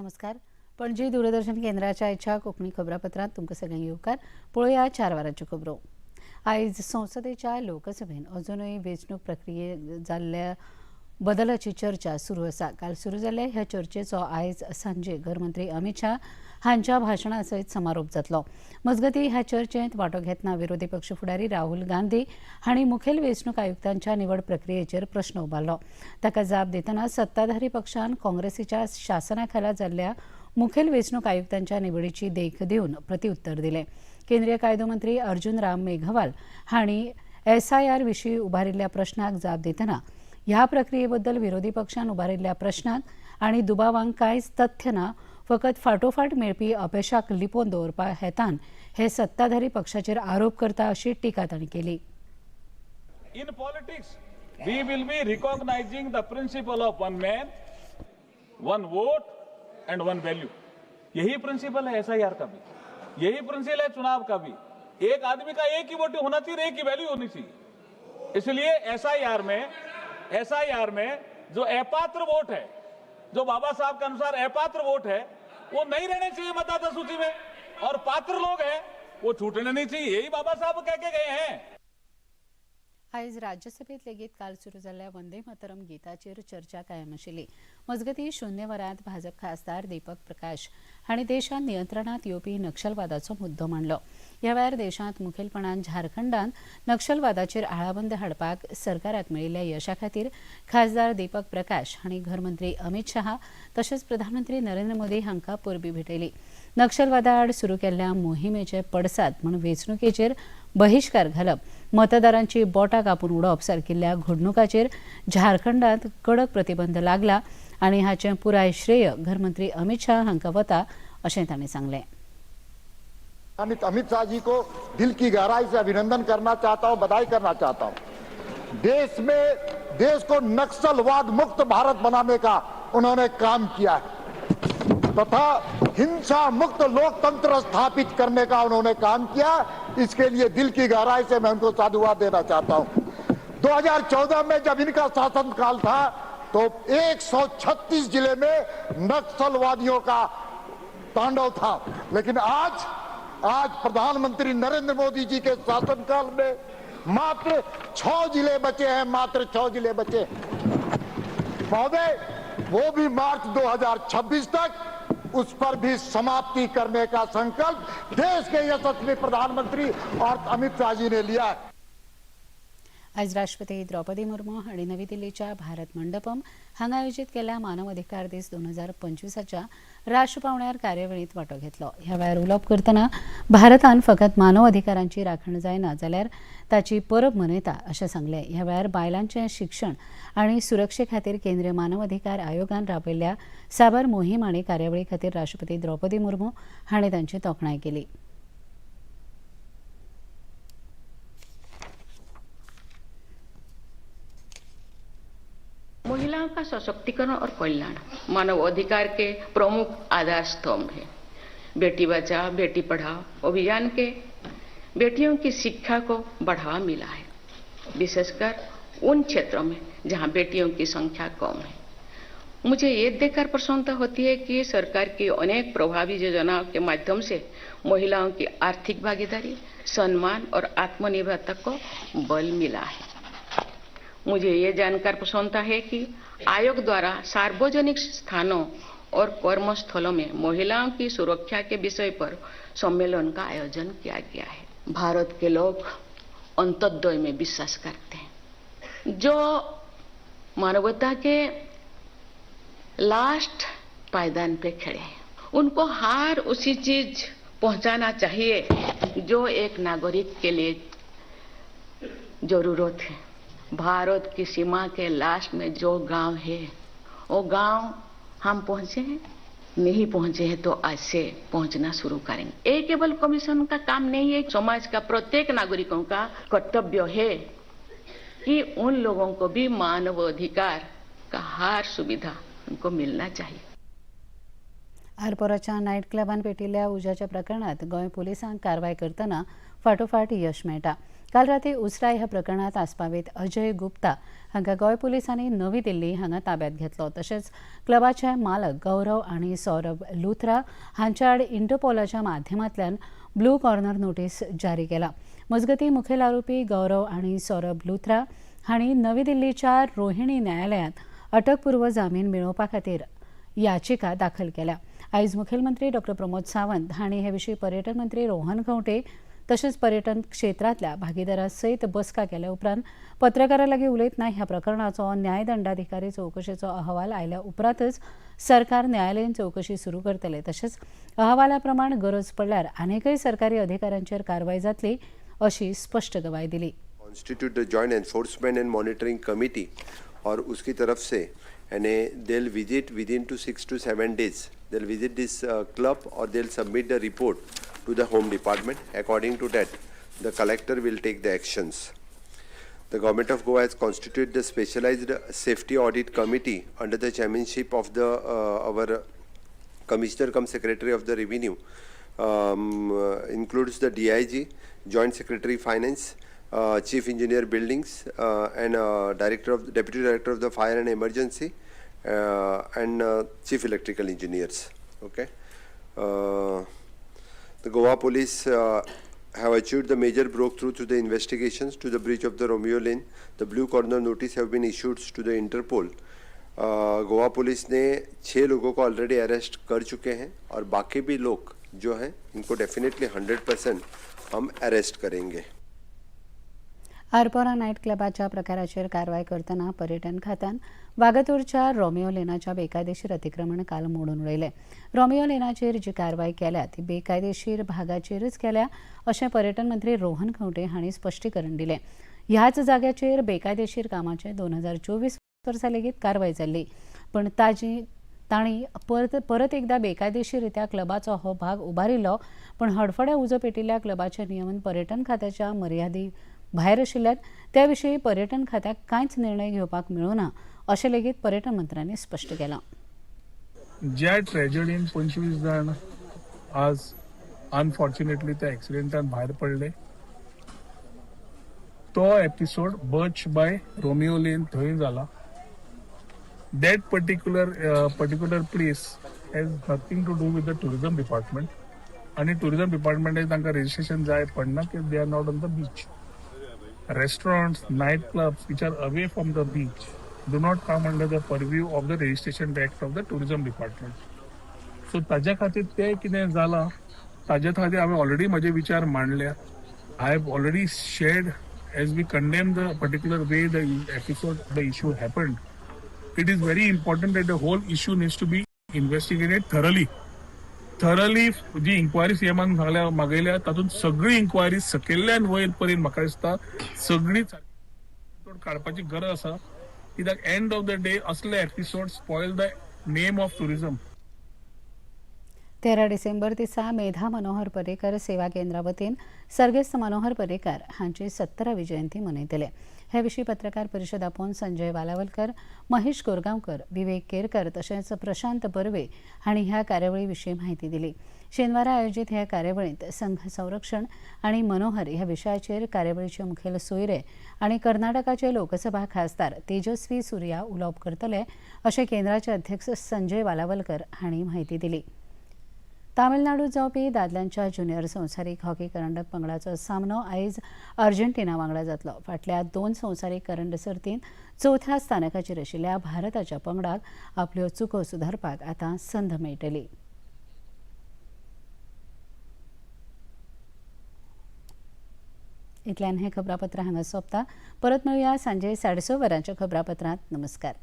नमस्कार. पणजी दूरदर्शन केंद्राच्या आयच्या कोंकणी खबरापत्रांत तुमकां सगळ्यांक येवकार. पळोवया 4 वरांच्यो खबरो. आयज संसदेच्या लोकसभेन अजूनय वेंचणूक प्रक्रियेत जाल्ल्या बदलाची चर्चा सुरू आसा. काल सुरू जाल्ल्या ह्या चर्चेचो आयज सांजे गृहमंत्री अमित शाह हांच्या भाशणा सयत समारोप जातलो. मजगतीं ह्या चर्चेत वांटो घेतना विरोधी पक्ष फुडारी राहुल गांधी हांणी मुखेल वेंचणूक आयुक्तांच्या निवड प्रक्रियेचेर प्रस्न उबारलो. ताका जाप दितना सत्ताधारी पक्षान काँग्रेसीच्या शासना खाला जाल्ल्या मुखेल वेंचणूक आयुक्तांच्या निवडीची देख दिवन प्रत्युत्तर दिलें. केंद्रीय कायदो मंत्री अर्जुन राम मेघवाल हांणी SIR विशीं उबारिल्ल्या प्रस्नाक जाप दितना ह्या प्रक्रियेबद्दल विरोधी पक्षान उबारिल्ल्या प्रस्नाक आनी दुबावांक कांयच तथ्य ना, फकत फाटोफाट मेळपी अपेशाक लिपोवन दवरपा हेतान हे सत्ताधारी पक्षाचेर आरोप करता अशी टिका तांणी केली. In politics, we will be recognizing the principle of one man, one vote and one value. यही प्रिंसिपल है SIR का भी, यही प्रिंसिपल है चुनाव का भी. एक आदमी का एक ही वोट होना चाहिए, एक ही वैल्यू होनी चाहिए. इसलिए SIR में जो अपात्र वोट है, जो बाबा साहब के अनुसार अपात्र वोट है, वो नहीं रहने चाहिए मतदाता सूची में, और पात्र लोग हैं वो छूटने नहीं चाहिए. यही बाबा साहब कह के गए हैं. आयज राज्यसभेत लेगीत काल सुरू जाल्ल्या वंदे मातरम गिताचेर चर्चा कायम आशिल्ली. मजगतीं 0 वरांत भाजप खासदार दीपक प्रकाश हांणी देशांत नियंत्रणांत येवपी नक्षलवादाचो मुद्दो मांडलो. ह्या वेळार देशांत मुखेलपणान झारखंडांत नक्षलवादाचेर आळाबंद हाडपाक सरकाराक मेळिल्ल्या यशा खातीर खासदार दीपक प्रकाश हांणी गृहमंत्री अमित शाह तशेंच प्रधानमंत्री नरेंद्र मोदी हांकां परबीं भेटयली. नक्षलवादा आड सुरू केल्ल्या मोहिमेचे पडसाद म्हूण वेंचणुकेचेर बहिष्कार घालप, मतदारांची बोटां कापून उडोवप सारकिल्ल्या घडणुकांचेर झारखंडांत कडक प्रतिबंध लागला आनी हाचें पुराय श्रेय गृहमंत्री अमित शाह हांकां वता अशें तांणी सांगलें. अमित शाह जी को दिल की गहराई से अभिनंदन करना चाहता हूं, बधाई करना चाहता हूं. देश को नक्सलवाद मुक्त भारत बनाने का उन्होंने काम किया है तथा हिंसा मुक्त लोकतंत्र स्थापित करने का उन्होंने काम किया. इसके लिए दिल की गहराई से मैं उनको साधुवाद देना चाहता हूं. 2014 में जब इनका शासनकाल था तो 136 जिले में नक्सलवादियों का तांडव था, लेकिन आज प्रधानमंत्री नरेंद्र मोदी जी के शासनकाल में मात्र 6 जिले बचे हैं, मात्र 6 जिले बचे. महोदय, वो भी मार्च 2026 तक उस पर भी समाप्ति करने का संकल्प देश के यशस्वी प्रधानमंत्री और अमित शाह जी ने लिया है. आज राष्ट्रपती द्रौपदी मुर्मू हांणी नवी दिल्लीच्या भारत मंडपम हांगा आयोजीत केल्ल्या मानव अधिकार दीस 2025च्या राष्ट्रपावण्यार कार्यावळींत वांटो घेतलो. ह्या वेळार उलोवप करतना भारतान फकत मानव अधिकारांची राखण जायना जाल्यार ताची परब मनयता अशें सांगलें. ह्या वेळार बायलांचें शिक्षण आनी सुरक्षे खातीर केंद्रीय मानव अधिकार आयोगान राबयल्ल्या साबार मोहीम आनी कार्यावळी खातीर राष्ट्रपती द्रौपदी मुर्मू हांणी तांची तोखणाय केली. महिलाओं का सशक्तिकरण और कल्याण मानव अधिकार के प्रमुख आधार स्तंभ है. बेटी बचाओ बेटी पढ़ाओ अभियान के बेटियों की शिक्षा को बढ़ावा मिला है, विशेषकर उन क्षेत्रों में जहां बेटियों की संख्या कम है. मुझे ये देखकर प्रसन्नता होती है कि सरकार की अनेक प्रभावी योजनाओं के माध्यम से महिलाओं की आर्थिक भागीदारी, सम्मान और आत्मनिर्भरता को बल मिला है. मुझे ये जानकर प्रसन्नता है कि आयोग द्वारा सार्वजनिक स्थानों और कर्मस्थलों में महिलाओं की सुरक्षा के विषय पर सम्मेलन का आयोजन किया गया है. भारत के लोग अंत्योदय में विश्वास करते हैं, जो मानवता के लास्ट पायदान पे खड़े हैं. उनको हर उसी चीज पहुंचाना चाहिए जो एक नागरिक के लिए जरूरत है. भारत की सीमा के लास्ट में जो गांव है, वो गांव हम पहुंचे हैं, नहीं पहुंचे हैं तो आज से पहुंचना शुरू करेंगे. ये केवल कमीशन का काम नहीं है, समाज का प्रत्येक नागरिकों का कर्तव्य है कि उन लोगों को भी मानव अधिकार का हर सुविधा उनको मिलना चाहिए. आरपोराच्या नायट क्लबान पेटिल्ल्या उज्याच्या प्रकरणात गोंय पुलिसांक कारवाय करतना फाटोफाट यश मेळटा. काल राती उसरा ह्या प्रकरणात आस्पावीत अजय गुप्ता हांकां गोंय पुलिसांनी नवी दिल्ली हांगा ताब्यात घेतलो. तशेंच क्लबाचे मालक गौरव आनी सौरभ लुथरा हांच्या आड इंटरपोलाच्या माध्यमांतल्यान ब्लू कॉर्नर नोटीस जारी केला. मजगतीं मुखेल आरोपी गौरव आनी सौरभ लुथरा हांणी नवी दिल्लीच्या रोहिणी न्यायालयांत अटकपूर्व जामीन मेळोवपा खातीर याचिका दाखल केल्या. आयज मुखेलमंत्री डॉ प्रमोद सावंत हांणी हे विशीं पर्यटन मंत्री रोहन खंवटे तशेंच पर्यटन क्षेत्रांतल्या भागीदारां सयत बसका केल्या उपरांत पत्रकारां लागीं उलयतना ह्या प्रकरणाचो न्यायदंडाधिकारी चवकशेचो अहवाल आयल्या उपरांतच सरकार न्यायालयीन चवकशी सुरू करतले. तशेंच अहवाला प्रमाण गरज पडल्यार आनीकय सरकारी अधिकाऱ्यांचेर कारवाय जातली अशी स्पश्ट गवाही दिली. Constitute the joint enforcement end monitoring committee और उसकी तरफ से यानी they'll visit within 6 to 7 days. They'll visit this club or they'll submit the report to the Home Department. According to that, the collector will take the actions. The Government of Goa has constituted the Specialized Safety Audit Committee under the chairmanship of the our Commissioner cum Secretary of the Revenue. Includes the DIG, Joint Secretary Finance, Chief Engineer Buildings, and Deputy Director of the Fire and Emergency, and Chief Electrical Engineers. Okay. The Goa Police have achieved the major breakthrough through the investigations to the breach of the Romeo Lane. The Blue Corner notice have been issued to the Interpol. Goa police ने 6 लोगों को already arrest कर चुके हैं और बाकी भी लोग जो हैं इनको डेफिनेटली 100% हम अरेस्ट करेंगे. आरपोरा नायट क्लबाच्या प्रकाराचेर कारवाय करतना पर्यटन खात्यान वागातूरच्या रोमियो लेनाच्या बेकायदेशीर अतिक्रमण काल मोडून उडयले. रोमियो लेनाचेर जी कारवाय केल्या ती बेकायदेशीर भागाचेरच केल्या अशें पर्यटन मंत्री रोहन खंवटे हांणी स्पश्टीकरण दिलें. ह्याच जाग्याचेर बेकायदेशीर कामाचे 2024 वर्सा लेगीत कारवाय जाल्ली, पण तांणी परत एकदा बेकायदेशीररित्या क्लबाचो हो भाग उबारिल्लो, पण हडफड्या उजो पेटिल्ल्या क्लबाचें नियमन पर्यटन खात्याच्या मर्यादी भायर आशिल्ल्यान त्या विशीं पर्यटन खात्याक कांयच निर्णय घेवपाक मेळूना अशें लेगीत पर्यटन मंत्र्यांनी स्पश्ट केलां. ज्या ट्रॅजडीन 25 जाण आज अनफॉर्च्युनेटली त्या एक्सिडेंटान भायर पडले, तो episode Birch by Romeo Lane थंय जाला. That particular place has nothing to do with the tourism department, आणि टुरिझम डिपार्टमेंटाक तांकां रजिस्ट्रेशन जाय पडना की they are not on the beach. Restaurants, night clubs which are away from the beach do not come under the purview of the registration act of the tourism department. So ताज्या खातीर ते कितें जालां ताज्या खातीर हांवें ऑलरेडी म्हजे विचार मांडल्या. I have already shared as we condemn the particular way the issue happened. It is very important that the whole issue needs to be investigated thoroughly जी इन्क्वायरी सीएमान मागयल्या तातूंत सगळी इन्क्वायरी सकयल्यान वयर पर्यंत म्हाका दिसता सगळी काडपाची गरज आसा, कित्याक एंड ऑफ द डे असले episode spoil the name of tourism. 13 December दिसा मेधा मनोहर पर्रीकर सेवा केंद्रा वतीन सर्गेस्त मनोहर पर्रीकर हांची 17वी जयंती मनयतले. हे विशीं पत्रकार परिशद आपोवन संजय वालावलकर, महेश कोरगांवकर, विवेक केरकर तशेंच प्रशांत बर्वे हांणी ह्या कार्यावळी विशीं म्हायती दिली. शेनवारा आयोजीत ह्या कार्यावळींत संघ संरक्षण आनी मनोहर ह्या विशयाचेर कार्यावळीचे मुखेल सोयरे आनी कर्नाटकाचे लोकसभा खासदार तेजस्वी सुर्या उलोवप करतले अशें केंद्राचे अध्यक्ष संजय वालावलकर हांणी म्हायती दिली. तामिळनाडूत जावपी दादल्यांच्या ज्युनियर संवसारीक हॉकी करंडक पंगडाचो सामनो आयज अर्जेंटिना वांगडा जातलो. फाटल्या 2 संवसारीक करंड सर्तींत 4थ्या स्थानकाचेर आशिल्ल्या भारताच्या पंगडाक आपल्यो चुको सुदारपाक आतां संद मेळटली. इतल्यान हें खबरापत्र हांगा सोंपता. परत मेळुया सांजे 6:30 वरांच्या खबरापत्रांत. नमस्कार.